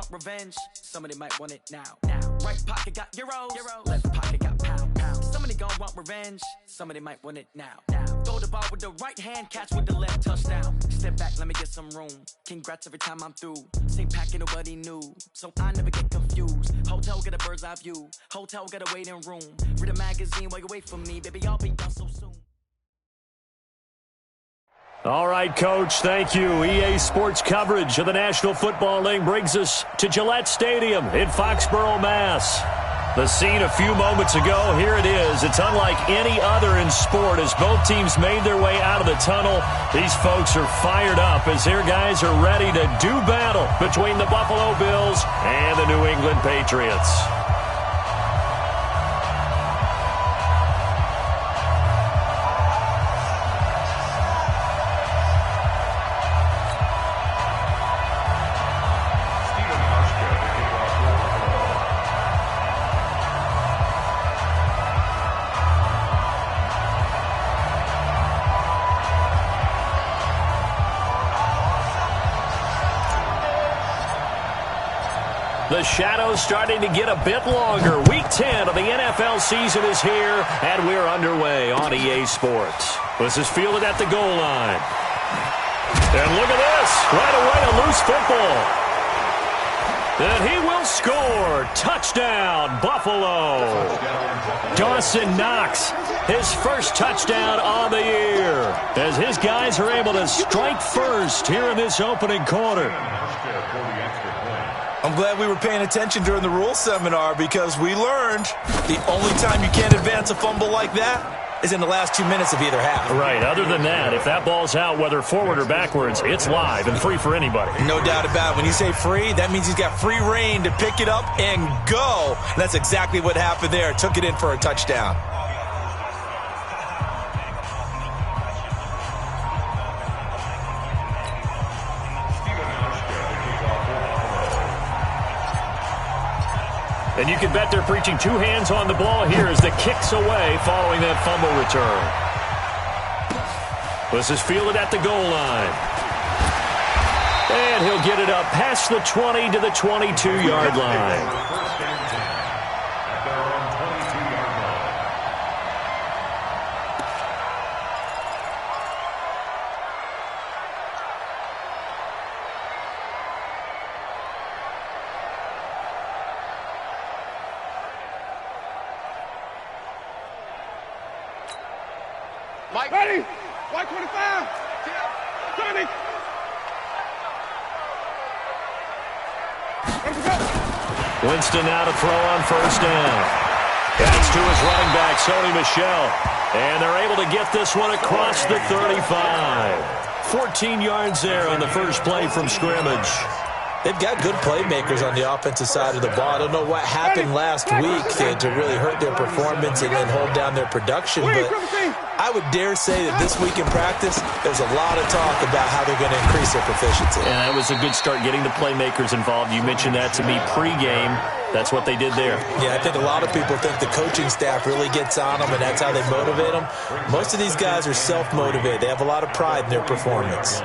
want revenge. Somebody might want it now. Right pocket got euros. Left pocket got pound. Somebody gon' want revenge. Somebody might want it now. Throw the ball with the right hand, catch with the left, touchdown. Step back, let me get some room. Congrats every time I'm through. Same packet, nobody knew, so I never get confused. Hotel get a bird's eye view. Hotel get a waiting room. Read a magazine while you wait for me, baby. I'll be done so soon. All right, Coach, thank you. EA Sports coverage of the National Football League brings us to Gillette Stadium in Foxborough, Mass. The scene a few moments ago, here it is. It's unlike any other in sport as both teams made their way out of the tunnel. These folks are fired up as their guys are ready to do battle between the Buffalo Bills and the New England Patriots. The shadow's starting to get a bit longer. Week 10 of the NFL season is here, and we're underway on EA Sports. This is fielded at the goal line. And look at this. Right away, a loose football. And he will score. Touchdown, Buffalo. Dawson Knox, his first touchdown on the year, as his guys are able to strike first here in this opening quarter. I'm glad we were paying attention during the rules seminar because we learned the only time you can't advance a fumble like that is in the last 2 minutes of either half. Right. Other than that, if that ball's out, whether forward or backwards, it's live and free for anybody. No doubt about it. When you say free, that means he's got free reign to pick it up and go. And that's exactly what happened there. Took it in for a touchdown. And you can bet they're preaching two hands on the ball here as the kick's away following that fumble return. This is fielded at the goal line. And he'll get it up past the 20 to the 22-yard line. Mike. Ready. White 25. 20. Winston now to throw on first down. That's to his running back, Sony Michel. And they're able to get this one across the 35. 14 yards there on the first play from scrimmage. They've got good playmakers on the offensive side of the ball. I don't know what happened last week to really hurt their performance and then hold down their production, but I would dare say that this week in practice, there's a lot of talk about how they're going to increase their proficiency. And that was a good start, getting the playmakers involved. You mentioned that to me pregame. That's what they did there. Yeah, I think a lot of people think the coaching staff really gets on them, and that's how they motivate them. Most of these guys are self-motivated. They have a lot of pride in their performance.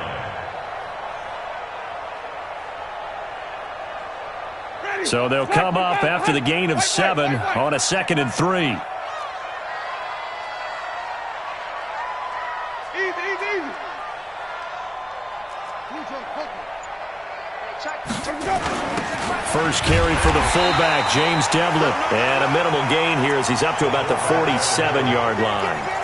So they'll come up after the gain of 7 on a 2nd and 3. First carry for the fullback, James Devlin. And a minimal gain here as he's up to about the 47-yard line.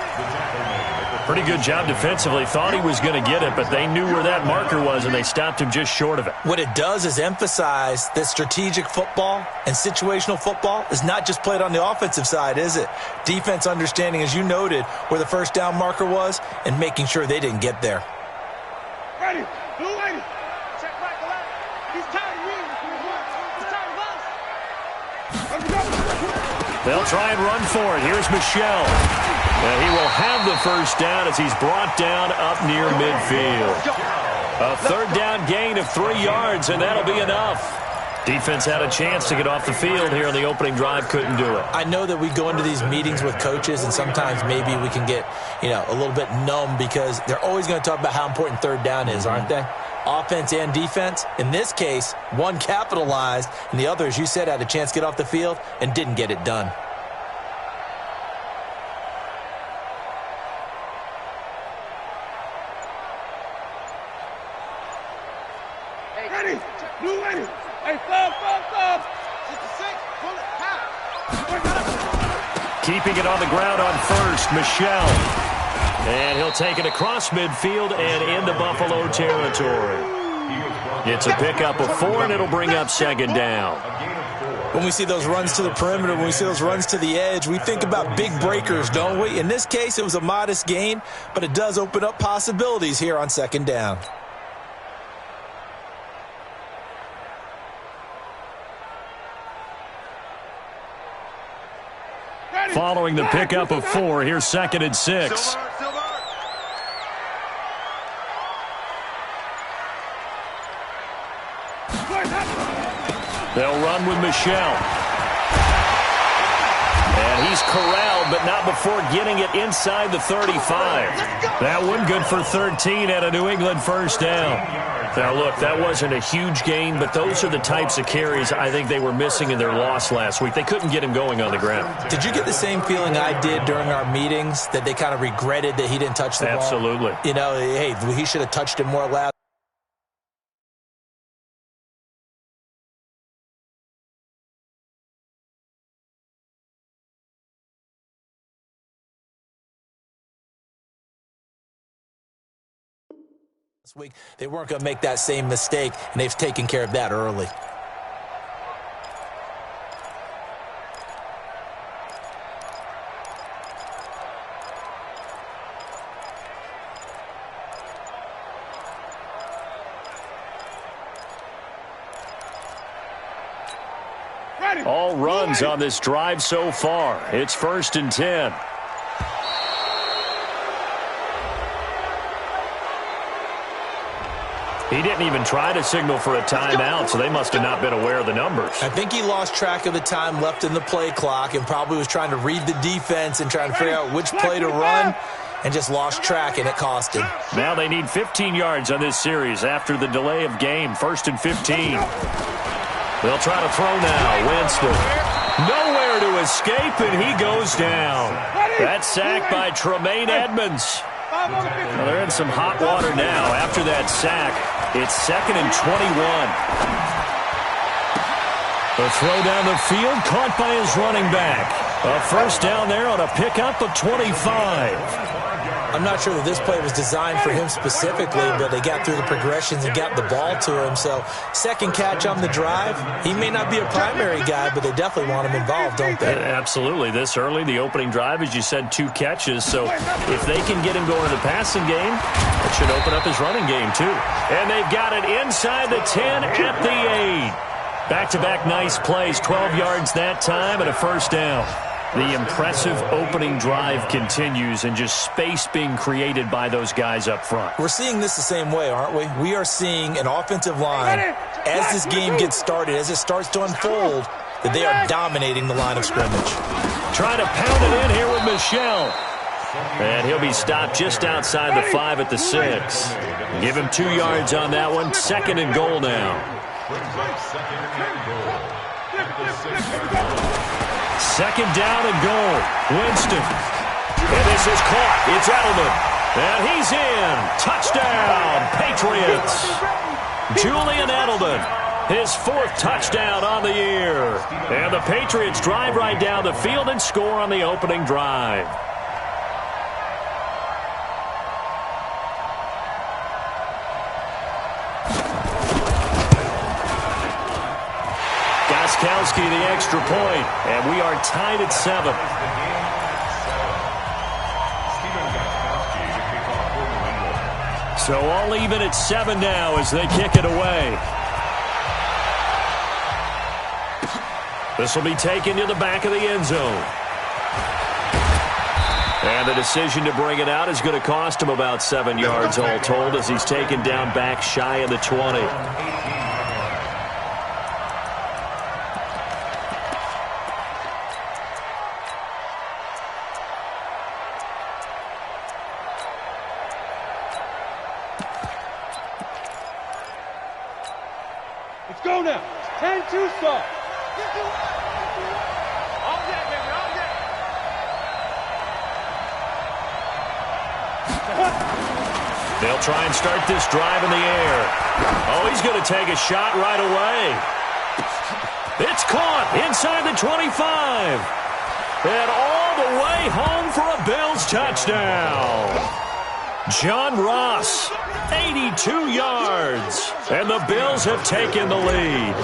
Pretty good job defensively. Thought he was going to get it, but they knew where that marker was, and they stopped him just short of it. What it does is emphasize that strategic football and situational football is not just played on the offensive side, is it? Defense understanding, as you noted, where the first down marker was and making sure they didn't get there. Ready. Blue lady. Check right the left. He's tired of you. He's tired of us. They'll try and run for it. Here's Michel. And he will have the first down as he's brought down up near midfield. A third down gain of 3 yards, and that'll be enough. Defense had a chance to get off the field here on the opening drive, couldn't do it. I know that we go into these meetings with coaches, and sometimes maybe we can get, a little bit numb because they're always going to talk about how important third down is, aren't they? offense and defense. In this case, one capitalized, and the other, as you said, had a chance to get off the field and didn't get it done. Ready. Blue ready. Hey, stop. 66. Pull it. Keeping it on the ground on first, Michelle. And he'll take it across midfield and into Buffalo territory. It's a pickup of 4, and it'll bring up second down. When we see those runs to the perimeter, when we see those runs to the edge, we think about big breakers, don't we? In this case, it was a modest gain, but it does open up possibilities here on second down. Following the pickup of 4, here's 2nd and 6. They'll run with Michelle. And he's corralled, but not before getting it inside the 35. That one good for 13 and a New England first down. Now, look, that wasn't a huge gain, but those are the types of carries I think they were missing in their loss last week. They couldn't get him going on the ground. Did you get the same feeling I did during our meetings, that they kind of regretted that he didn't touch the ball? Absolutely. You know, hey, he should have touched it more loud. Week, they weren't going to make that same mistake, and they've taken care of that early. All runs on this drive so far. It's 1st and 10. He didn't even try to signal for a timeout, so they must have not been aware of the numbers. I think he lost track of the time left in the play clock and probably was trying to read the defense and trying to figure out which play to run, and just lost track, and it cost him. Now they need 15 yards on this series after the delay of game. 1st and 15. They'll try to throw now. Winston. Nowhere to escape, and he goes down. That's sacked by Tremaine Edmonds. Well, they're in some hot water now. After that sack, it's 2nd and 21. The throw down the field, caught by his running back. A first down there on a pickup of 25. I'm not sure that this play was designed for him specifically, but they got through the progressions and got the ball to him. So, second catch on the drive. He may not be a primary guy, but they definitely want him involved, don't they? Absolutely. This early, the opening drive, as you said, 2 catches. So, if they can get him going in the passing game, it should open up his running game, too. And they've got it inside the 10 at the 8. Back-to-back nice plays, 12 yards that time and a first down. The impressive opening drive continues, and just space being created by those guys up front. We're seeing this the same way, aren't we? We are seeing an offensive line, as this game gets started, as it starts to unfold, that they are dominating the line of scrimmage. Trying to pound it in here with Michelle. And he'll be stopped just outside the 5 at the 6. Give him 2 yards on that one. 2nd and goal now. 2nd down and goal. Winston. And this is caught. It's Edelman. And he's in. Touchdown, Patriots. Julian Edelman. His 4th touchdown on the year. And the Patriots drive right down the field and score on the opening drive. Gostkowski the extra point, and we are tied at 7. So all even at 7 now as they kick it away. This will be taken to the back of the end zone. And the decision to bring it out is going to cost him about 7 yards all told, as he's taken down back shy of the 20. Let's go now. 10-2 start. All day, baby, all day. They'll try and start this drive in the air. Oh, he's going to take a shot right away. It's caught inside the 25. And all the way home for a Bills touchdown. John Ross, 82 yards. And the Bills have taken the lead.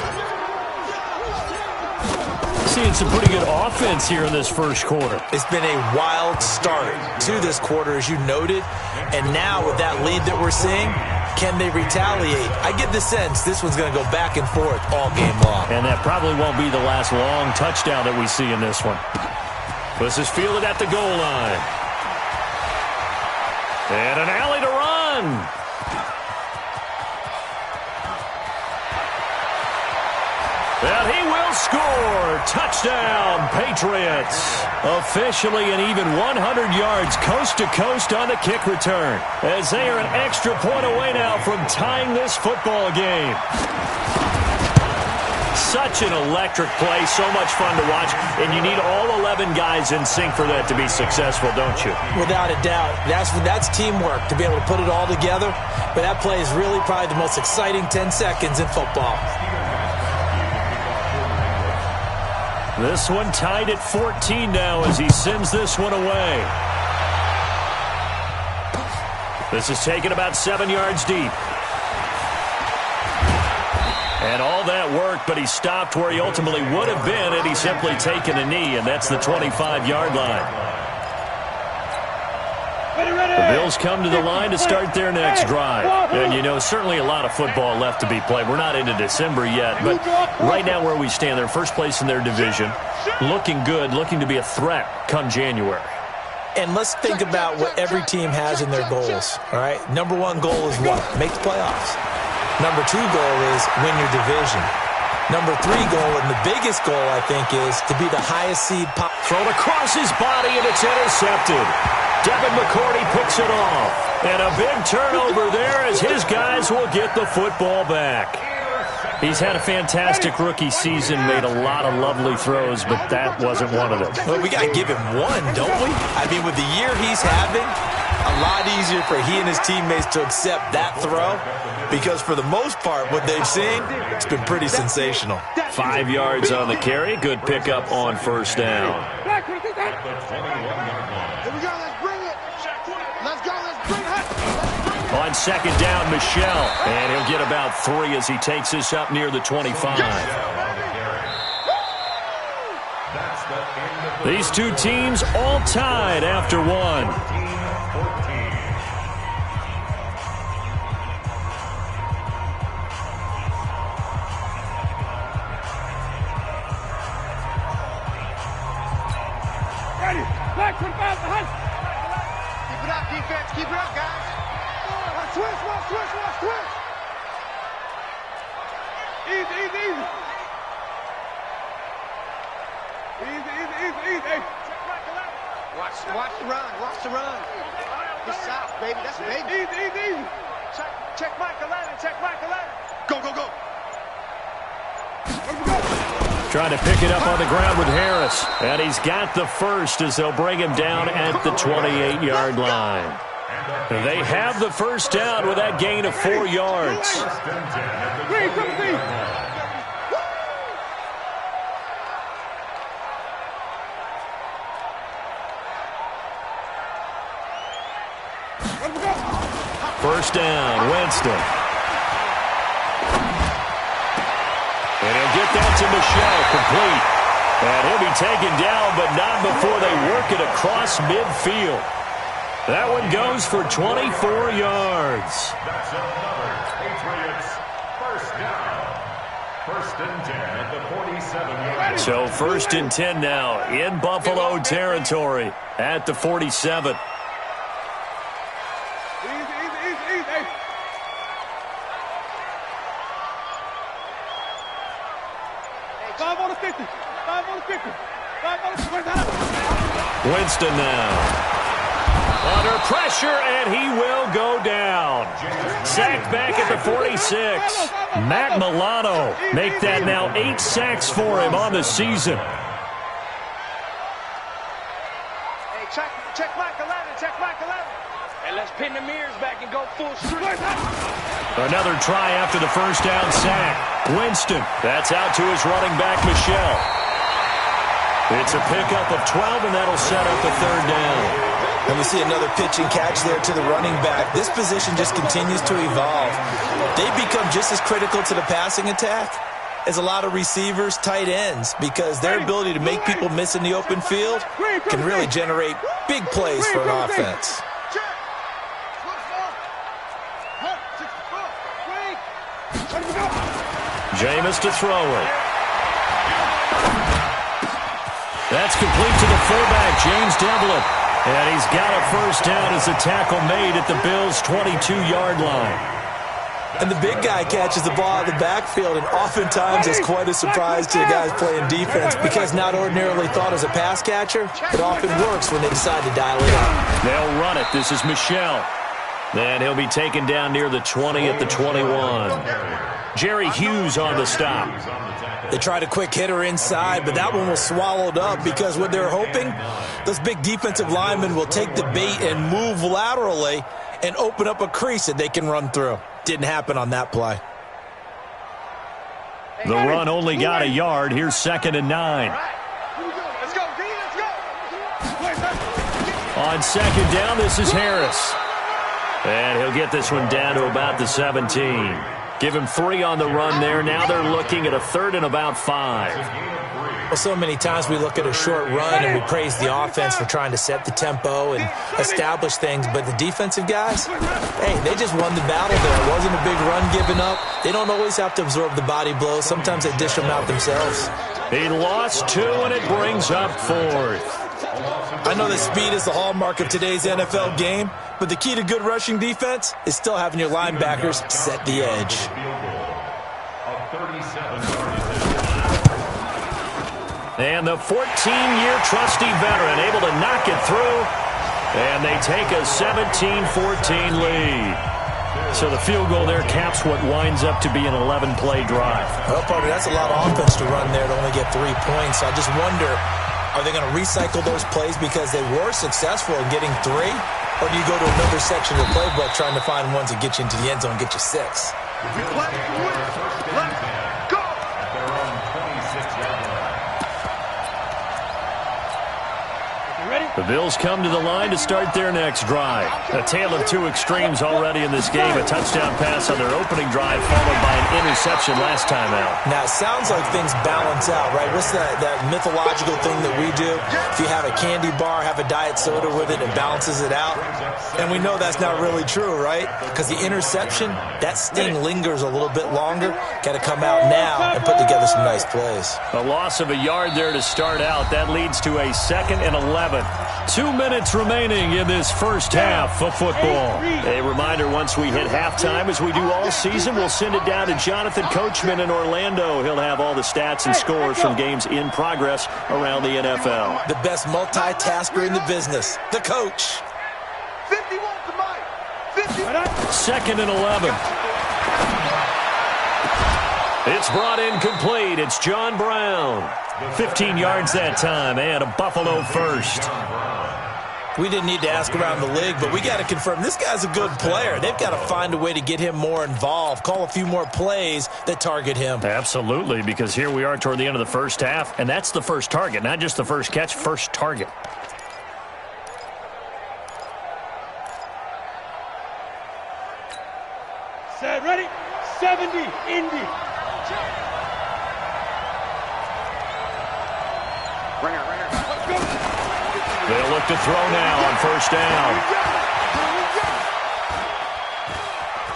Seeing some pretty good offense here in this first quarter. It's been a wild start to this quarter, as you noted. And now with that lead that we're seeing, can they retaliate? I get the sense this one's going to go back and forth all game long. And that probably won't be the last long touchdown that we see in this one. This is fielded at the goal line. And an alley to run. And he will score. Touchdown, Patriots. Officially an even 100 yards coast to coast on the kick return, as they are an extra point away now from tying this football game. Such an electric play, so much fun to watch, and you need all 11 guys in sync for that to be successful, don't you? Without a doubt. That's teamwork, to be able to put it all together. But that play is really probably the most exciting 10 seconds in football. This one tied at 14 now as he sends this one away. This is taken about 7 yards deep. And all that worked, but he stopped where he ultimately would have been had he simply taken a knee, and that's the 25-yard line. The Bills come to the line to start their next drive. And, you know, certainly a lot of football left to be played. We're not into December yet, but right now where we stand, they're first place in their division, looking good, looking to be a threat come January. And let's think about what every team has in their goals, all right? Number one goal is what? Make the playoffs. Number two goal is win your division. Number three goal, and the biggest goal, I think, is to be the highest seed. Thrown across his body, and it's intercepted. Devin McCourty picks it off. And a big turnover there as his guys will get the football back. He's had a fantastic rookie season, made a lot of lovely throws, but that wasn't one of them. Well, we got to give him one, don't we? I mean, with the year he's having, a lot easier for he and his teammates to accept that throw, because for the most part, what they've seen, it's been pretty sensational. 5 yards on the carry. Good pickup on first down. Here we go, let's bring it. Let's go, let's bring it. On second down, Michelle. And he'll get about 3 as he takes this up near the 25. These two teams all tied after one. Ready. Black 25 behind. Keep it up, defense. Keep it up, guys. Switch. Easy. Easy. Watch the run. He's south, baby. That's baby. Easy. Check Michael Allen. Go. Trying to pick it up on the ground with Harris. And he's got the first as they'll bring him down at the 28-yard line. They have the first down with that gain of 4 yards. First down, Winston. And he'll get that to Michelle, complete. And he'll be taken down, but not before they work it across midfield. That one goes for 24 yards. That's another Patriots first down. First and 10 at the 47-yard line. So first and 10 now in Buffalo territory at the 47. Easy. 5 on the 50. 5 on the 50. 5 on the 50. Winston now. Under pressure, and he will go down. Sacked back at the 46. Matt Milano make that now 8 sacks for him on the season. Hey, check Mike 11, check Mike 11. Hey, let's pin the mirrors back and go full strength. Another try after the first down sack. Winston, that's out to his running back, Michelle. It's a pickup of 12, and that'll set up a third down. And we see another pitch and catch there to the running back. This position just continues to evolve. They become just as critical to the passing attack as a lot of receivers, tight ends, because their ability to make people miss in the open field can really generate big plays for an offense. Jameis to throw it. That's complete to the fullback, James Devlin. And he's got a first down as a tackle made at the Bills' 22-yard line. And the big guy catches the ball out of the backfield, and oftentimes it's quite a surprise to the guys playing defense because not ordinarily thought as a pass catcher, it often works when they decide to dial it up. They'll run it. This is Michelle. Then he'll be taken down near the 20 at the 21. Jerry Hughes on the stop. They tried a quick hitter inside, but that one was swallowed up because what they're hoping, those big defensive linemen will take the bait and move laterally and open up a crease that they can run through. Didn't happen on that play. The run only got a yard. Here's 2nd and 9. Let's go, D, let's go. On 2nd down, this is Harris. And he'll get this one down to about the 17. Give him 3 on the run there. Now they're looking at a 3rd and about 5. Well, so many times we look at a short run and we praise the offense for trying to set the tempo and establish things, but the defensive guys, hey, they just won the battle there. It wasn't a big run given up. They don't always have to absorb the body blows. Sometimes they dish them out themselves. He lost 2, and it brings up 4th. I know that speed is the hallmark of today's NFL game, but the key to good rushing defense is still having your linebackers set the edge. And the 14-year trusty veteran able to knock it through, and they take a 17-14 lead. So the field goal there caps what winds up to be an 11-play drive. Well, partner, that's a lot of offense to run there to only get 3 points. I just wonder, are they going to recycle those plays because they were successful in getting 3? Or do you go to another section of the playbook trying to find ones that get you into the end zone and get you 6? Let's go. The Bills come to the line to start their next drive. A tale of 2 extremes already in this game. A touchdown pass on their opening drive followed by an interception last time out. Now, it sounds like things balance out, right? What's that mythological thing that we do? If you have a candy bar, have a diet soda with it, it balances it out. And we know that's not really true, right? Because the interception, that sting lingers a little bit longer. Got to come out now and put together some nice plays. A loss of a yard there to start out. That leads to a 2nd and 11. 2 minutes remaining in this first half of football. A reminder, once we hit halftime, as we do all season, we'll send it down to Jonathan Coachman in Orlando. He'll have all the stats and scores from games in progress around the NFL. The best multitasker in the business, the coach. 51 to Mike. 50. 2nd and 11. It's brought in complete. It's John Brown. 15 yards that time, and a Buffalo first. We didn't need to ask around the league, but we got to confirm this guy's a good player. They've got to find a way to get him more involved, call a few more plays that target him. Absolutely, because here we are toward the end of the first half, and that's the first target, not just the first catch, first target. Set, ready? 70, Indy. They'll look to throw now on first down.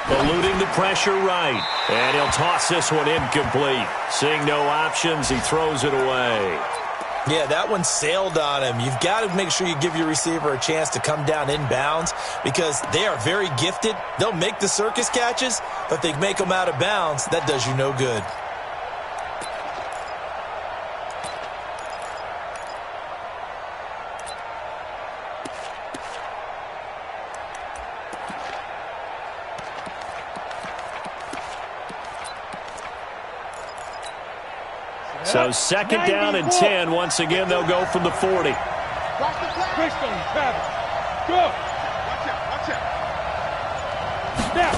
Eluding the pressure right. And he'll toss this one incomplete. Seeing no options, he throws it away. Yeah, that one sailed on him. You've got to make sure you give your receiver a chance to come down inbounds because they are very gifted. They'll make the circus catches, but they make them out of bounds. That does you no good. So second down and 10. Once again, they'll go from the 40. Twist on him, Travis. Go. Watch out. Snap.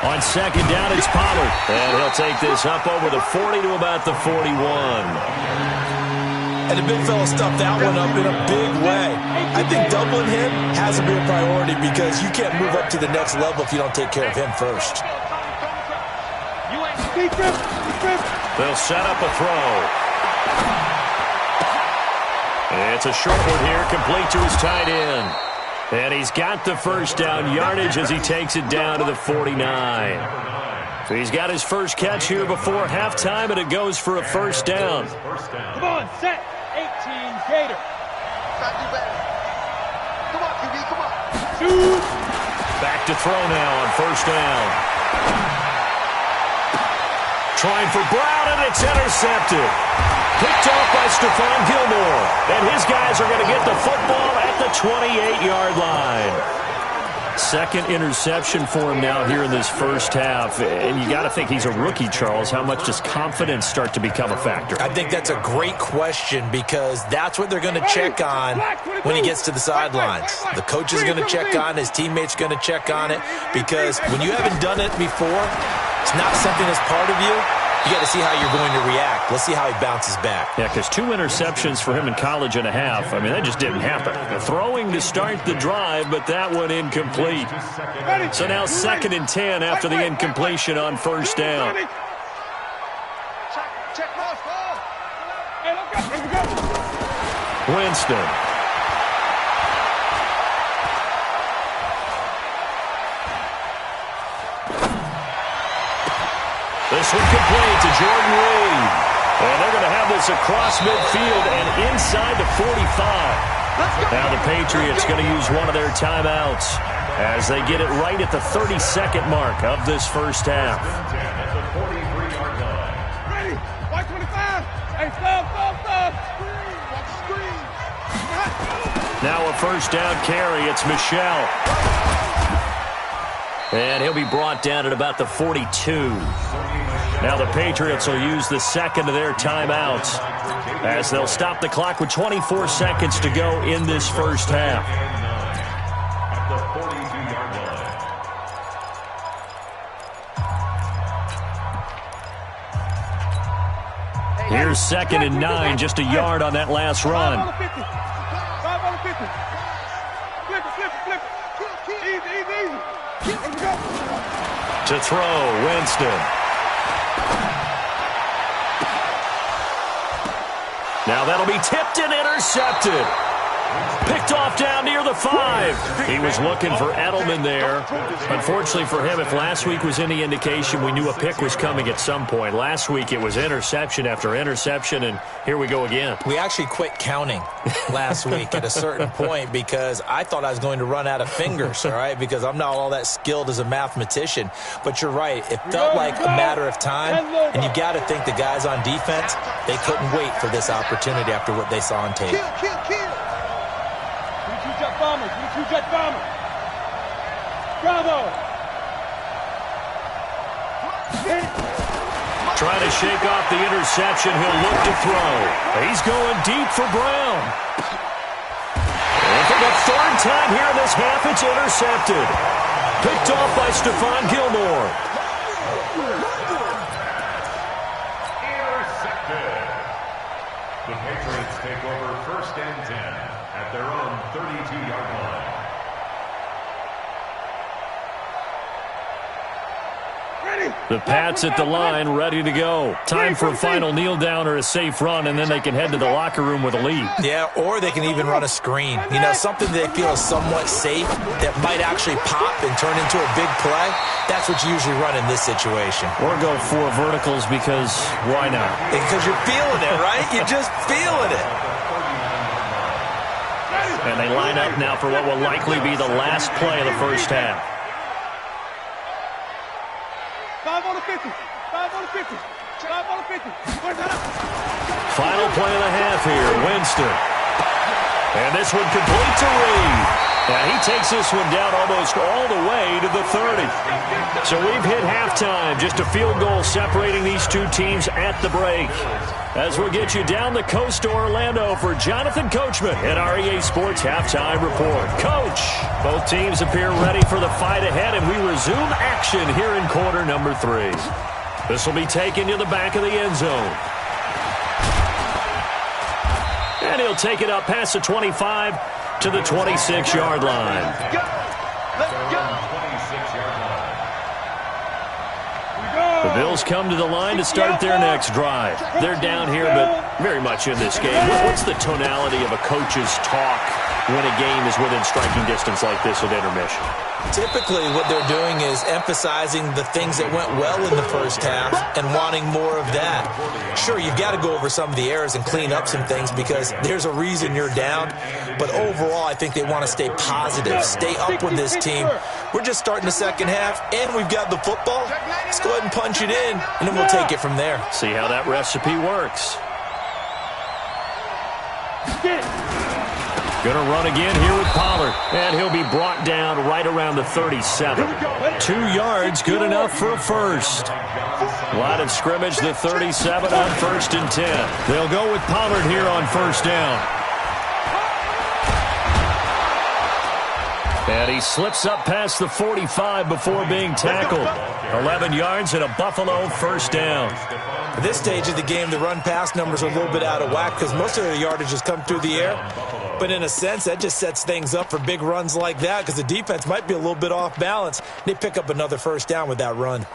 On second down, it's Pollard. And he'll take this up over the 40 to about the 41. And the big fella stuffed that one up in a big way. I think doubling him has to be a priority because you can't move up to the next level if you don't take care of him first. They'll set up a throw. It's a short one here, complete to his tight end. And he's got the first down yardage as he takes it down to the 49. So he's got his first catch here before halftime, and it goes for a first down. Come on, set. 18 Gator. Try to do better. Come on, QB, come on. Shoot. Back to throw now on first down. Trying for Brown, and it's intercepted. Picked off by Stephon Gilmore. And his guys are going to get the football at the 28-yard line. Second interception for him now here in this first half. And you got to think he's a rookie, Charles. How much does confidence start to become a factor? I think that's a great question because that's what they're going to check on when he gets to the sidelines. The coach is going to check on it. His teammates are going to check on it because when you haven't done it before, it's not something that's part of you. You got to see how you're going to react. Let's see how he bounces back. Yeah, because 2 interceptions for him in college and a half. I mean, that just didn't happen. The throwing to start the drive, but that one incomplete. So now second and 10 after the incompletion on first down. Check boss, ball. Winston. This one complete to Jordan Reed. And they're going to have this across midfield and inside the 45. Now the Patriots going to use one of their timeouts as they get it right at the 32nd mark of this first half. Ready. White 25. Hey, stop. Screen. Now a first down carry. It's Michelle. And he'll be brought down at about the 42. Now the Patriots will use the second of their timeouts as they'll stop the clock with 24 seconds to go in this first half. At the 42-yard line. Here's second and 9, just a yard on that last run. 5 on the 50. Flip it. Easy. To throw, Winston. Now that'll be tipped and intercepted. Picked off down near the 5. He was looking for Edelman there. Unfortunately for him, if last week was any indication, we knew a pick was coming at some point. Last week it was interception after interception, and here we go again. We actually quit counting last week at a certain point because I thought I was going to run out of fingers, all right, because I'm not all that skilled as a mathematician. But you're right. It felt like a matter of time, and you got to think the guys on defense, they couldn't wait for this opportunity after what they saw on tape. Kill. 22 jet bombers. Bravo. Trying to shake off the interception. He'll look to throw. He's going deep for Brown. And for the third time here in this half, it's intercepted. Picked off by Stephon Gilmore. Intercepted. The Patriots take over first and 10 at their own 32-yard line. The Pats at the line, ready to go. Time for a final kneel down or a safe run, and then they can head to the locker room with a lead. Yeah, or they can even run a screen. You know, something they feel is somewhat safe that might actually pop and turn into a big play. That's what you usually run in this situation. Or go 4 verticals because why not? Because you're feeling it, right? You're just feeling it. And they line up now for what will likely be the last play of the first half. 5 on the 50. 5 on the 50. 5 on the 50. Final play of the half here, Winston. And this one complete to Reed. And he takes this one down almost all the way to the 30. So we've hit halftime. Just a field goal separating these two teams at the break. As we'll get you down the coast to Orlando for Jonathan Coachman at our EA Sports Halftime Report. Coach, both teams appear ready for the fight ahead, and we resume action here in quarter number 3. This will be taken to the back of the end zone. And he'll take it up past the 25 to the 26-yard line. Let's go. The Bills come to the line to start their next drive. They're down here, but very much in this game. What's the tonality of a coach's talk when a game is within striking distance like this at intermission? Typically, what they're doing is emphasizing the things that went well in the first half and wanting more of that. Sure, you've got to go over some of the errors and clean up some things because there's a reason you're down. But overall, I think they want to stay positive, stay up with this team. We're just starting the second half, and we've got the football. Let's go ahead and punch it in, and then we'll take it from there. See how that recipe works. Going to run again here with Pollard. And he'll be brought down right around the 37. 2 yards, good enough for a first. Line of scrimmage, the 37 on 1st and 10. They'll go with Pollard here on 1st down. And he slips up past the 45 before being tackled. 11 yards and a Buffalo 1st down. At this stage of the game, the run-pass numbers are a little bit out of whack because most of their yardage has come through the air. But in a sense, that just sets things up for big runs like that because the defense might be a little bit off balance. They pick up another 1st down with that run.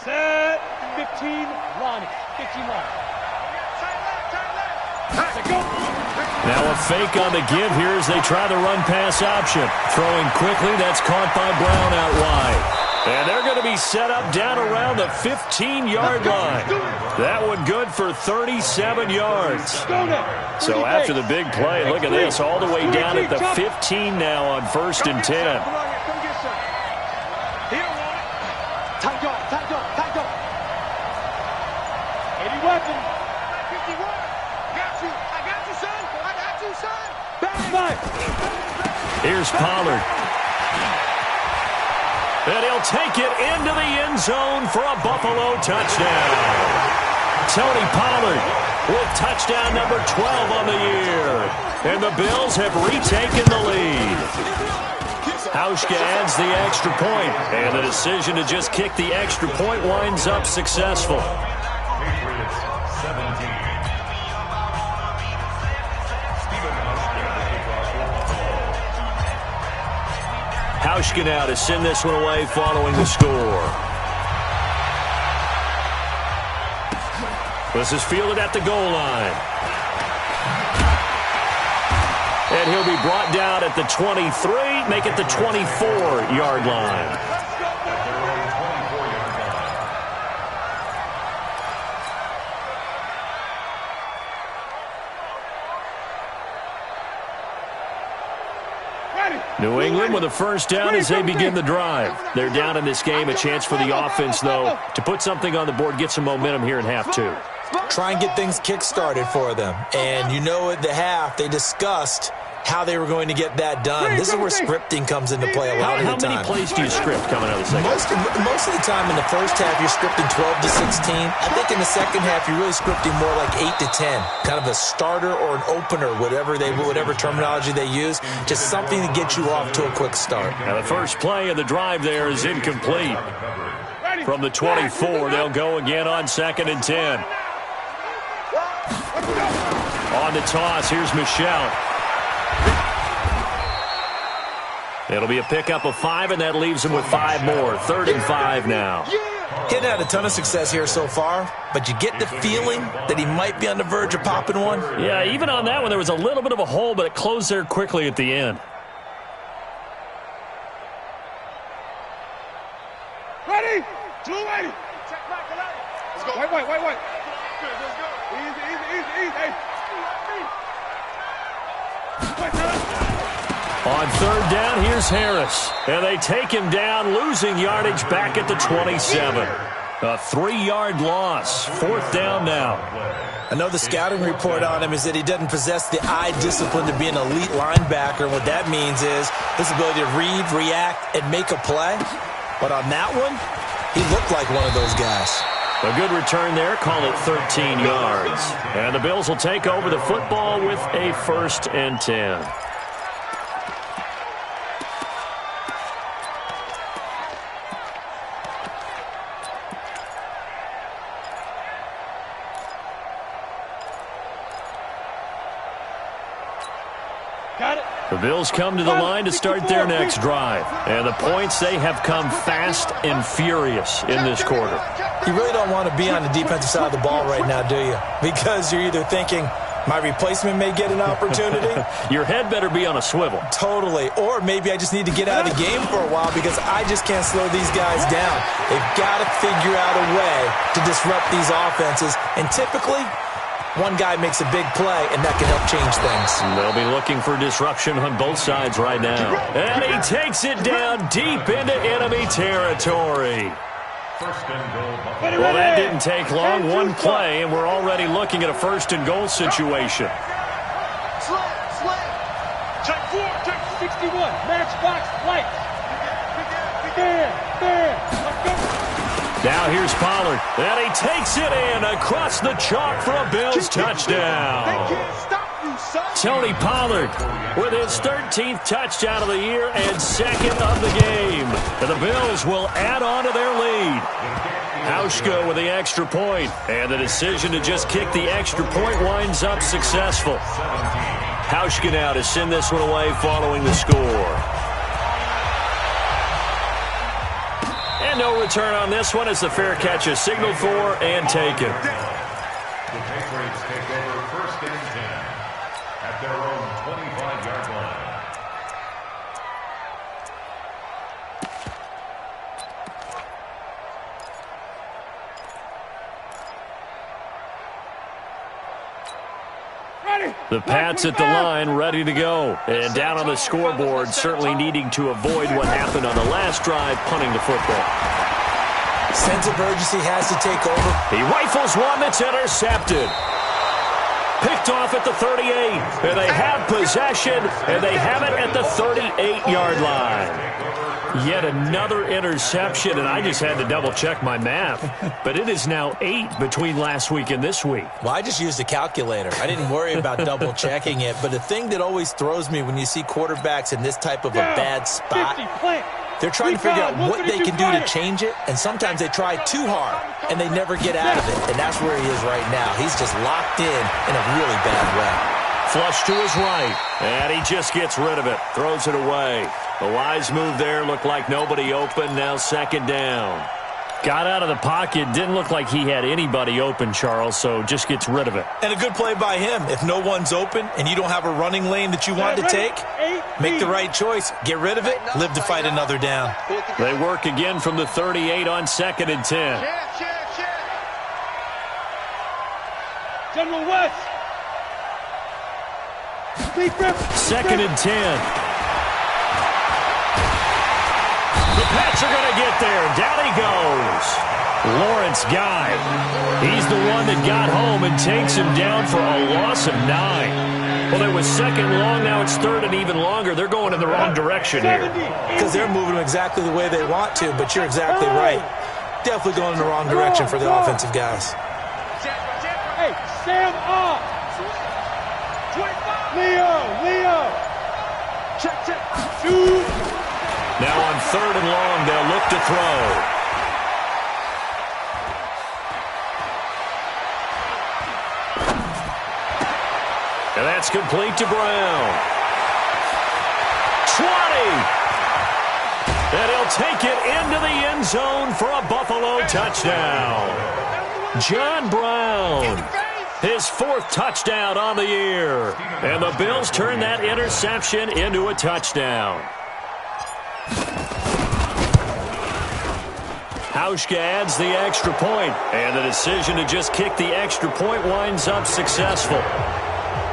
Set 15 line. 15 line. Now a fake on the give here as they try the run-pass option. Throwing quickly, that's caught by Brown out wide. And they're going to be set up down around the 15-yard line. That one good for 37 yards. So after the big play, look at this, all the way down at the 15 now on 1st and 10. Here's Pollard. And he'll take it into the end zone for a Buffalo touchdown. Tony Pollard with touchdown number 12 on the year. And the Bills have retaken the lead. Hauschka adds the extra point, and the decision to just kick the extra point winds up successful. Hauschka now to send this one away following the score. This is fielded at the goal line. And he'll be brought down at the 23, make it the 24-yard line. New England with a 1st down as they begin the drive. They're down in this game. A chance for the offense, though, to put something on the board, get some momentum here in half 2. Try and get things kick-started for them. And you know at the half, they discussed how they were going to get that done. This is where scripting comes into play a lot of the time. How many plays do you script coming out of the second? Most of the time in the first half, you're scripting 12 to 16. I think in the second half, you're really scripting more like 8 to 10. Kind of a starter or an opener, whatever terminology they use. Just something to get you off to a quick start. Now the first play of the drive there is incomplete. From the 24, they'll go again on 2nd and 10. On the toss, here's Michelle. It'll be a pickup of 5, and that leaves him with 5 more. 3rd and 5 now. He had a ton of success here so far, but you get the feeling that he might be on the verge of popping one. Yeah, even on that one, there was a little bit of a hole, but it closed there quickly at the end. Ready? 2 ready. Check back, let's go. Wait. Easy. Hey. On third down, here's Harris. And they take him down, losing yardage back at the 27. A 3-yard loss. Fourth down now. I know the scouting report on him is that he doesn't possess the eye discipline to be an elite linebacker. And what that means is his ability to read, react, and make a play. But on that one, he looked like one of those guys. A good return there. Call it 13 yards. And the Bills will take over the football with a 1st and 10. The Bills come to the line to start their next drive. And the points, they have come fast and furious in this quarter. You really don't want to be on the defensive side of the ball right now, do you? Because you're either thinking, my replacement may get an opportunity. Your head better be on a swivel. Totally. Or maybe I just need to get out of the game for a while because I just can't slow these guys down. They've got to figure out a way to disrupt these offenses. And typically, one guy makes a big play, and that can help change things. They'll be looking for disruption on both sides right now. And he takes it down deep into enemy territory. Well, that didn't take long. One play, and we're already looking at a 1st and goal situation. Check 4, check 61, matchbox light. Let's go. Now here's Pollard, and he takes it in across the chalk for a Bills touchdown. They can't stop you, son. Tony Pollard with his 13th touchdown of the year and 2nd of the game. And the Bills will add on to their lead. Hauschka with the extra point, and the decision to just kick the extra point winds up successful. Hauschka now to send this one away following the score. And no return on this one as the fair catch is signaled for and taken. The Patriots take over 1st and 10 at their own 25-yard line. The Pats at the line, ready to go. And down on the scoreboard, certainly needing to avoid what happened on the last drive, punting the football. Sense of urgency has to take over. He rifles one that's intercepted. Picked off at the 38. And they have possession, and they have it at the 38-yard line. Yet another interception, and I just had to double-check my math. But it is now 8 between last week and this week. Well, I just used a calculator. I didn't worry about double-checking it. But the thing that always throws me when you see quarterbacks in this type of a bad spot, they're trying to figure out what they can do to change it, and sometimes they try too hard, and they never get out of it. And that's where he is right now. He's just locked in a really bad way. Flush to his right, and he just gets rid of it, throws it away. The wise move there, looked like nobody open, now 2nd down. Got out of the pocket, didn't look like he had anybody open, Charles, so just gets rid of it. And a good play by him. If no one's open and you don't have a running lane that you want to take, make the right choice. Get rid of it, live to fight another down. They work again from the 38 on 2nd and 10. General West. 2nd and 10. The Pats are going to get there. Down he goes. Lawrence Guy. He's the one that got home and takes him down for a loss of 9. Well, it was 2nd long. Now it's 3rd and even longer. They're going in the wrong direction here. Because they're moving them exactly the way they want to, but you're exactly right. Definitely going in the wrong direction for the offensive guys. Hey, Sam off. Leo. Check. Shoot. Now on 3rd and long, they'll look to throw. And that's complete to Brown. 20. And he'll take it into the end zone for a Buffalo touchdown. John Brown. His 4th touchdown on the year. And the Bills turn that interception into a touchdown. Hauschka adds the extra point, and the decision to just kick the extra point winds up successful.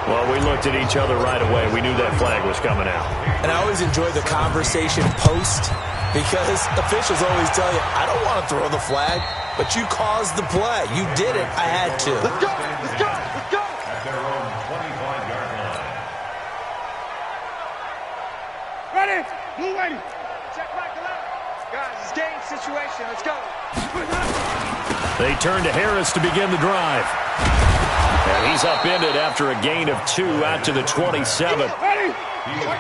Well, we looked at each other right away. We knew that flag was coming out. And I always enjoy the conversation post because officials always tell you, I don't want to throw the flag, but you caused the play. You did it. I had to. Let's go. Let's go. Let's go. At their own 25-yard line. Ready. Blue lady. Check right to left. Guys, it's game situation. Let's go. They turn to Harris to begin the drive. And he's upended after a gain of 2 out to the 27. Ready.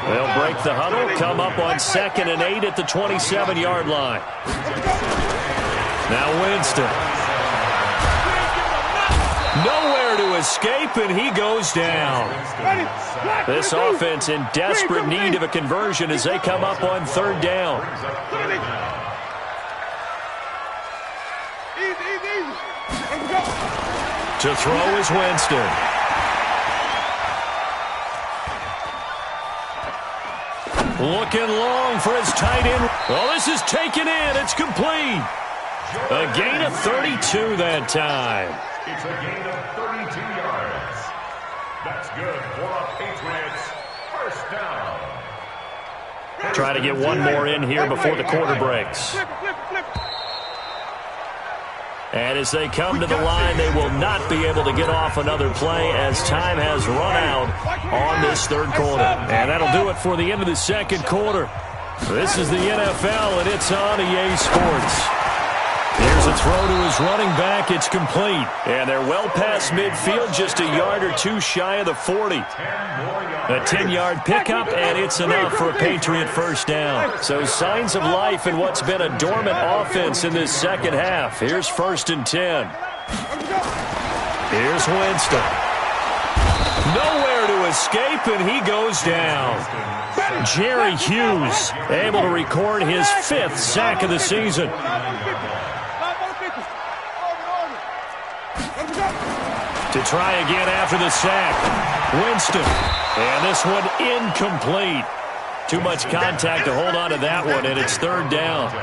They'll break the huddle, come up on 2nd and 8 at the 27-yard line. Now Winston. Nowhere to escape, and he goes down. This offense in desperate need of a conversion as they come up on 3rd down. To throw is Winston. Looking long for his tight end. Well, this is taken in. It's complete. A gain of 32 that time. It's a gain of 32 yards. That's good for a Patriots first down. Try to get one more in here before the quarter breaks. And as they come to the line, they will not be able to get off another play as time has run out on this 3rd quarter. And that'll do it for the end of the 2nd quarter. This is the NFL, and it's on EA Sports. Here's a throw to his running back. It's complete. And they're well past midfield, just a yard or 2 shy of the 40. A 10-yard pickup, and it's enough for a Patriot first down. So signs of life in what's been a dormant offense in this 2nd half. Here's 1st and 10. Here's Winston. Nowhere to escape, and he goes down. Jerry Hughes able to record his 5th sack of the season. To try again after the sack. Winston. And this one incomplete. Too much contact to hold on to that one, and it's 3rd down.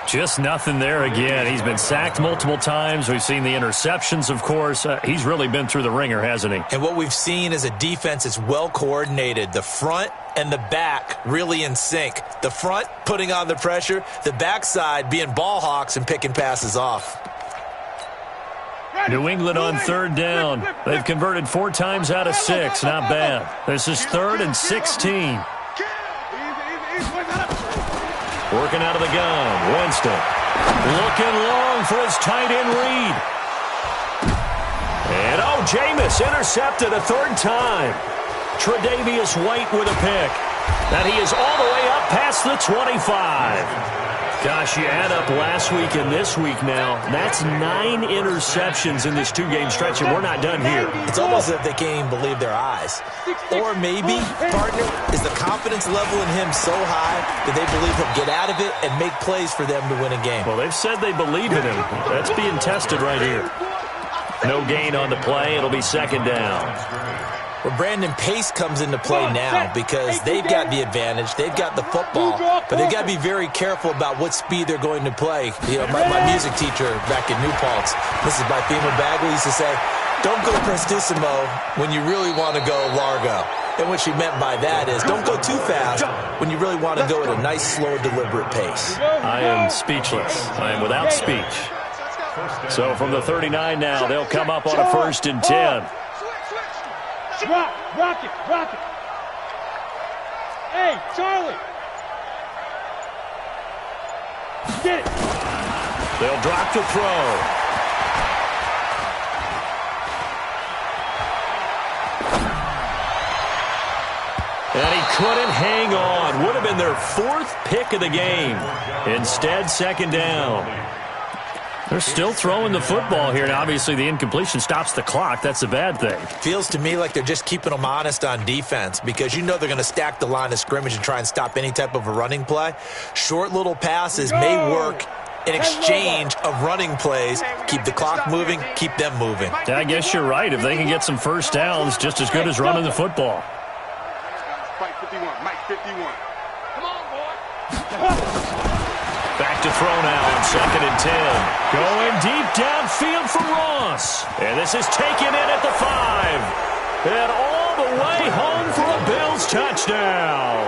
Just nothing there again. He's been sacked multiple times. We've seen the interceptions, of course. He's really been through the ringer, hasn't he? And what we've seen is a defense that's well coordinated. The front and the back really in sync. The front putting on the pressure. The backside being ball hawks and picking passes off. New England on 3rd down. They've converted 4 times out of 6. Not bad. This is 3rd and 16. Working out of the gun. Winston. Looking long for his tight end read. And, Jameis intercepted a 3rd time. Tre'Davious White with a pick. And he is all the way up past the 25. Gosh, you add up last week and this week now, that's 9 interceptions in this 2-game stretch, and we're not done here. It's almost as if they can't even believe their eyes. Or maybe, partner, is the confidence level in him so high that they believe he'll get out of it and make plays for them to win a game. Well, they've said they believe in him. That's being tested right here. No gain on the play. It'll be 2nd down. Well, Brandon, pace comes into play now because they've got the advantage. They've got the football, but they've got to be very careful about what speed they're going to play. You know, my music teacher back in New Paltz, Mrs. Byfema Bagley, used to say, don't go prestissimo when you really want to go largo. And what she meant by that is don't go too fast when you really want to go at a nice, slow, deliberate pace. I am speechless. I am without speech. So from the 39 now, they'll come up on a 1st and 10. Rock it. Hey, Charlie. Get it. They'll drop the throw. And he couldn't hang on. Would have been their 4th pick of the game. Instead, 2nd down. They're still throwing the football here. Now, obviously, the incompletion stops the clock. That's a bad thing. Feels to me like they're just keeping them honest on defense because you know they're going to stack the line of scrimmage and try and stop any type of a running play. Short little passes may work in exchange of running plays. Keep the clock moving, keep them moving. Yeah, I guess you're right. If they can get some first downs, just as good as running the football. Mike 51. Come on, boy. Back to throw now on 2nd and 10. Going deep downfield for Ross. And this is taken in at the 5. And all all the way home for a Bills touchdown.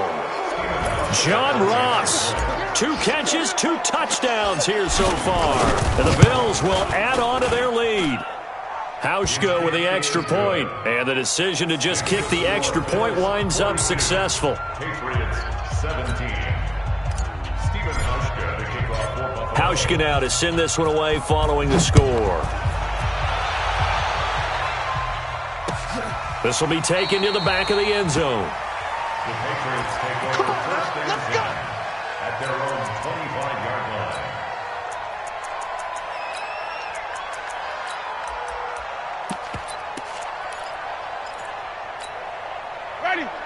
John Ross, 2 catches, 2 touchdowns here so far. And the Bills will add on to their lead. Hauschka with the extra point, and the decision to just kick the extra point winds up successful. Patriots 17. Stephen Hauschka to kick off for Buffalo. Hauschka now to send this one away following the score. This will be taken to the back of the end zone. The Patriots take over first and 10 at their own 25-yard line.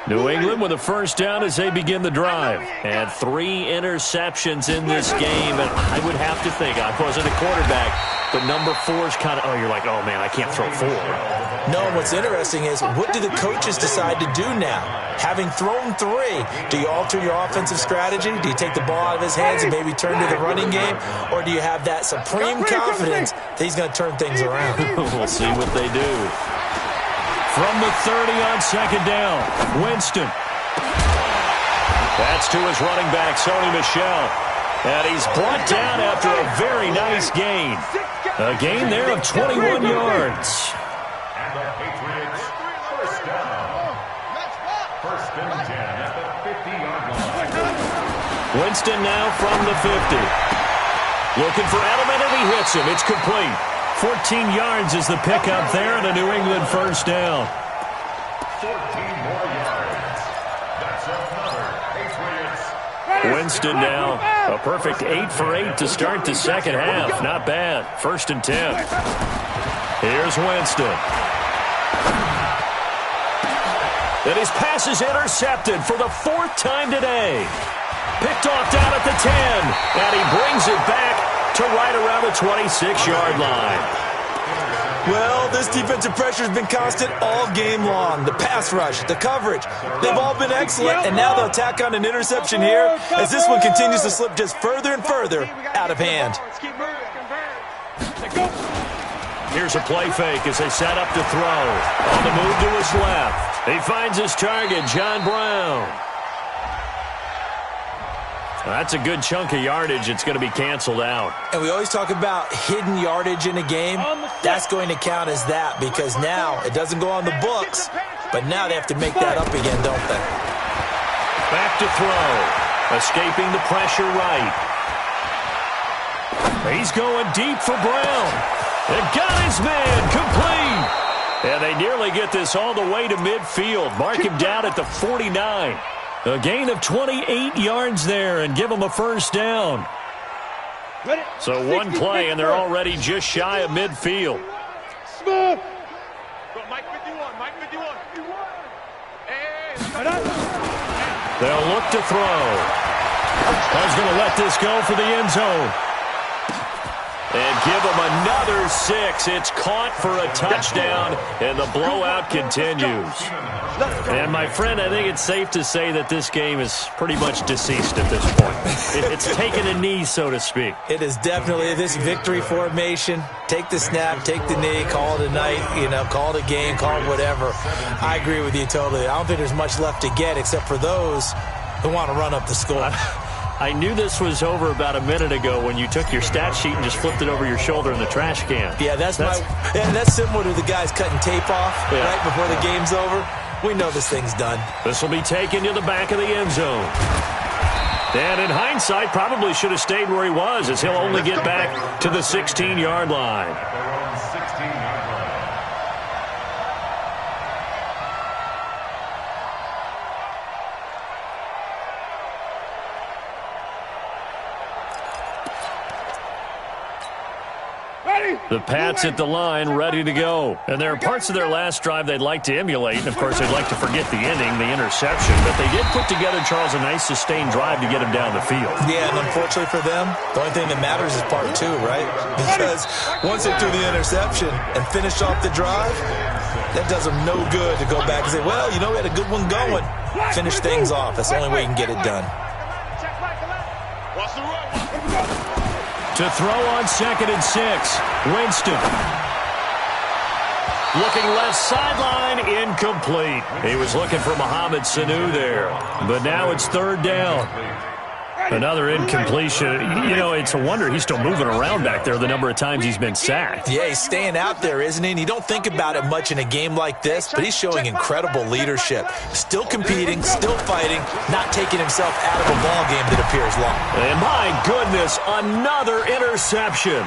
New England with a first down as they begin the drive. And 3 interceptions in this game. And I would have to think, I wasn't a quarterback, but number 4 is kind of, you're like, oh, man, I can't throw 4. No, what's interesting is, what do the coaches decide to do now? Having thrown 3, do you alter your offensive strategy? Do you take the ball out of his hands and maybe turn to the running game? Or do you have that supreme confidence that he's going to turn things around? We'll see what they do. From the 30 on second down, Winston. That's to his running back, Sony Michel. And he's brought down after a very nice gain. A gain there of 21 yards. And the Patriots first down. First and 10 at the 50-yard line. Winston now from the 50. Looking for Edelman, and he hits him. It's complete. 14 yards is the pickup there, and a New England first down. 14 more yards. That's another Patriots. Winston now, a perfect 8 for 8 to start the second half. Not bad. First and 10. Here's Winston. And his pass is intercepted for the 4th time today. Picked off down at the 10, and he brings it back to right around the 26-yard line. Well, this defensive pressure has been constant all game long. The pass rush, the coverage, they've all been excellent, and now they'll tack on an interception here as this one continues to slip just further and further out of hand. Here's a play fake as they set up to throw. On the move to his left. He finds his target, John Brown. That's a good chunk of yardage. It's going to be canceled out. And we always talk about hidden yardage in a game. That's going to count as that because now it doesn't go on the books, but now they have to make that up again, don't they? Back to throw. Escaping the pressure right. He's going deep for Brown. And got his man complete. And they nearly get this all the way to midfield. Mark him down at the 49. A gain of 28 yards there and give them a first down. So one play, and they're already just shy of midfield. Smooth. Mike 51, Mike 51. They'll look to throw. He's going to let this go for the end zone. And give them another 6. It's caught for a touchdown, and the blowout continues. And, my friend, I think it's safe to say that this game is pretty much deceased at this point. It's taken a knee, so to speak. It is definitely this victory formation. Take the snap, take the knee, call it a night, call it a game, call it whatever. I agree with you totally. I don't think there's much left to get except for those who want to run up the score. I knew this was over about a minute ago when you took your stat sheet and just flipped it over your shoulder in the trash can. Yeah, that's similar to the guys cutting tape off right before the game's over. We know this thing's done. This will be taken to the back of the end zone. And in hindsight, probably should have stayed where he was as he'll only get back to the 16-yard line. Their own 16-yard line. The Pats at the line, ready to go. And there are parts of their last drive they'd like to emulate. And, of course, they'd like to forget the ending, the interception. But they did put together, Charles, a nice sustained drive to get him down the field. Yeah, and unfortunately for them, the only thing that matters is part 2, right? Because once they threw the interception and finished off the drive, that does them no good to go back and say, well, we had a good one going. Finish things off. That's the only way you can get it done. To throw on 2nd and 6, Winston. Looking left sideline, incomplete. He was looking for Mohamed Sanu there. But now it's third down. Another incompletion. You know, it's a wonder he's still moving around back there the number of times he's been sacked. Yeah, he's staying out there, isn't he? And you don't think about it much in a game like this, but he's showing incredible leadership. Still competing, still fighting, not taking himself out of a ball game that appears long. And my goodness, another interception.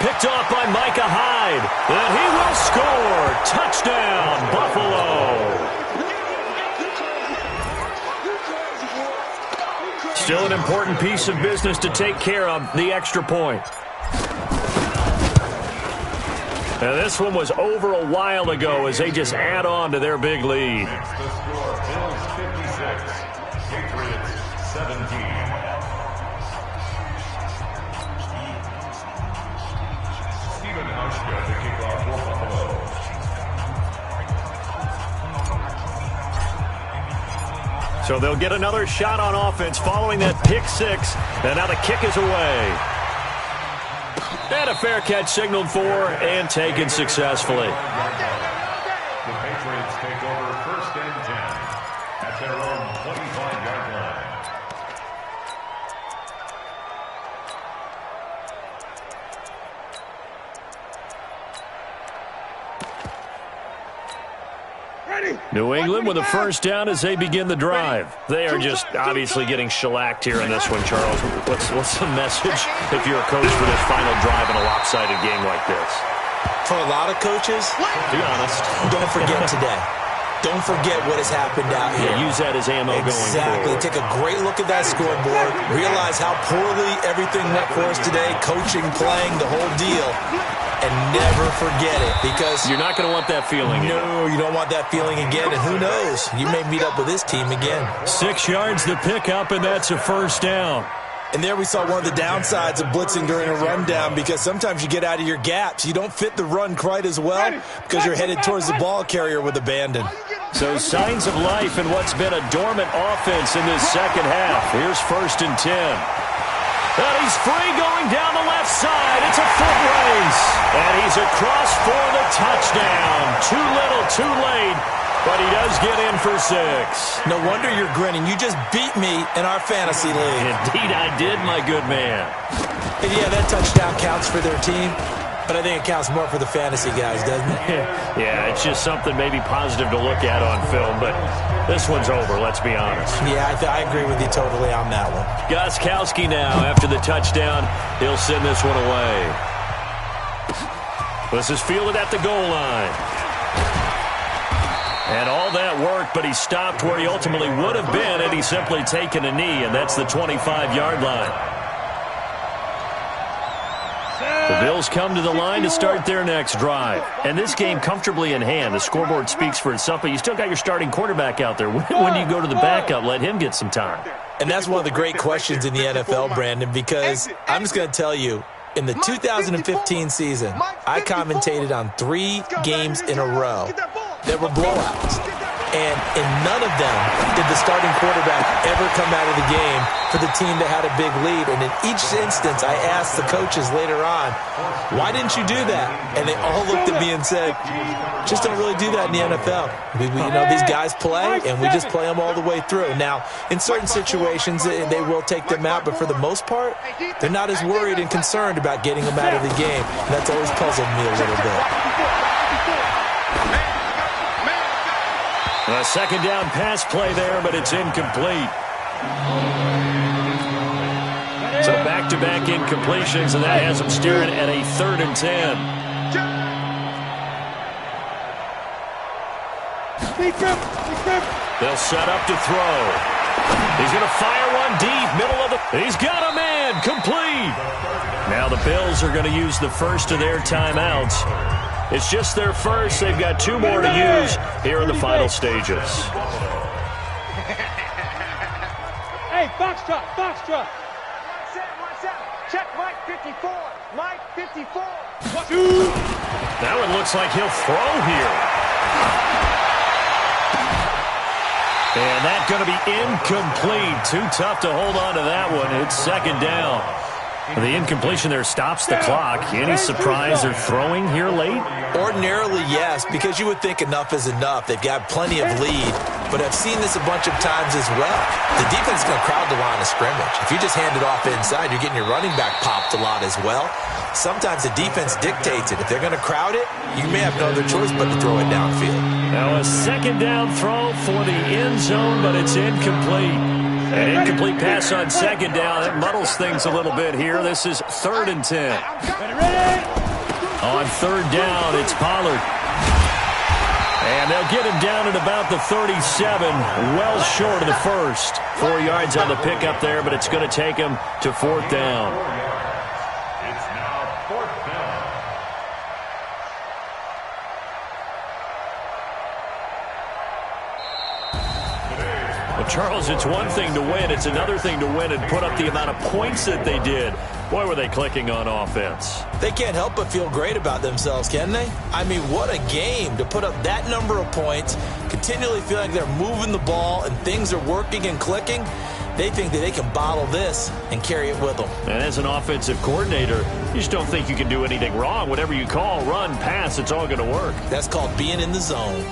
Picked off by Micah Hyde. And he will score. Touchdown, Buffalo. Still an important piece of business to take care of, the extra point. Now this one was over a while ago as they just add on to their big lead. The score, Bills 56, Patriots 17. Stephen Hauschka to kick off for Buffalo. So they'll get another shot on offense following that pick six. And now the kick is away. And a fair catch signaled for and taken successfully. The Patriots take over 1st and 10 at their own 25-yard line. New England with a first down as they begin the drive. They are just obviously getting shellacked here in this one, Charles. What's the message if you're a coach for this final drive in a lopsided game like this? For a lot of coaches, Be honest. don't forget today. Don't forget what has happened out here. Yeah, use that as ammo going Exactly. forward. Take a great look at that scoreboard. Realize how poorly everything went for us today. Coaching, playing, the whole deal. And never forget it, because You're not going to want that feeling again. no, you don't want that feeling again. And who knows? You may meet up with this team again. 6 yards the pickup, and that's a first down. And there we saw one of the downsides of blitzing during a rundown, because sometimes you get out of your gaps. You don't fit the run quite as well because you're headed towards the ball carrier with abandon. So signs of life in what's been a dormant offense in this second half. Here's 1st and 10. And he's free going down the left side. It's a foot race. And he's across for the touchdown. Too little, too late. But he does get in for 6. No wonder you're grinning. You just beat me in our fantasy league. Indeed I did, my good man. And yeah, that touchdown counts for their team, but I think it counts more for the fantasy guys, doesn't it? Yeah, it's just something maybe positive to look at on film, but this one's over, let's be honest. Yeah, I agree with you totally on that one. Gostkowski now, after the touchdown, he'll send this one away. This is fielded at the goal line. And all that worked, but he stopped where he ultimately would have been had he simply taken a knee, and that's the 25-yard line. The Bills come to the line to start their next drive. And this game comfortably in hand. The scoreboard speaks for itself, but you still got your starting quarterback out there. When do you go to the backup? Let him get some time. And that's one of the great questions in the NFL, Brandon, because I'm just going to tell you, in the 2015 season, I commentated on 3 games in a row that were blowouts. And in none of them did the starting quarterback ever come out of the game for the team that had a big lead. And in each instance, I asked the coaches later on, why didn't you do that? And they all looked at me and said, just don't really do that in the NFL. You know, these guys play, and we just play them all the way through. Now, in certain situations, they will take them out, but for the most part, they're not as worried and concerned about getting them out of the game. And that's always puzzled me a little bit. A second down pass play there, but it's incomplete. So back-to-back incompletions, and that has them staring at a 3rd and 10. They'll set up to throw. He's going to fire one deep, middle of the... He's got a man, complete. Now the Bills are going to use the first of their timeouts. It's just their first. They've got 2 more to use here in the final stages. Hey, Foxtrot, Foxtrot. Check Mike 54. Mike 54. That one looks like he'll throw here. And that's going to be incomplete. Too tough to hold on to that one. It's 2nd down. The incompletion there stops the clock. Any surprise they're throwing here late? Ordinarily, yes, because you would think enough is enough. They've got plenty of lead, but I've seen this a bunch of times as well. The defense is going to crowd the line of scrimmage. If you just hand it off inside, you're getting your running back popped a lot as well. Sometimes the defense dictates it. If they're going to crowd it, you may have no other choice but to throw it downfield. Now a second down throw for the end zone, but it's incomplete. An incomplete pass on second down. That muddles things a little bit here. This is 3rd and 10. On third down, it's Pollard. And they'll get him down at about the 37, well short of the first. 4 yards on the pickup there, but it's going to take him to 4th down. It's now 4th down. Well, Charles, it's one thing to win. It's another thing to win and put up the amount of points that they did. Boy, were they clicking on offense. They can't help but feel great about themselves, can they? I mean, what a game to put up that number of points, continually feel like they're moving the ball and things are working and clicking. They think that they can bottle this and carry it with them. And as an offensive coordinator, you just don't think you can do anything wrong. Whatever you call, run, pass, it's all going to work. That's called being in the zone.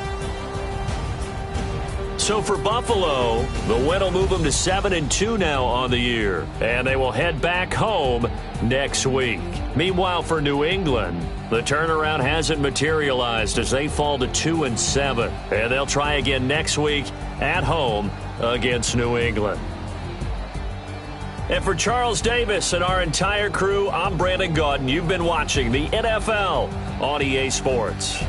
So for Buffalo, the win will move them to 7-2 now on the year. And they will head back home next week. Meanwhile, for New England, the turnaround hasn't materialized as they fall to 2-7. And they'll try again next week at home against New England. And for Charles Davis and our entire crew, I'm Brandon Gaudin. You've been watching the NFL on EA Sports.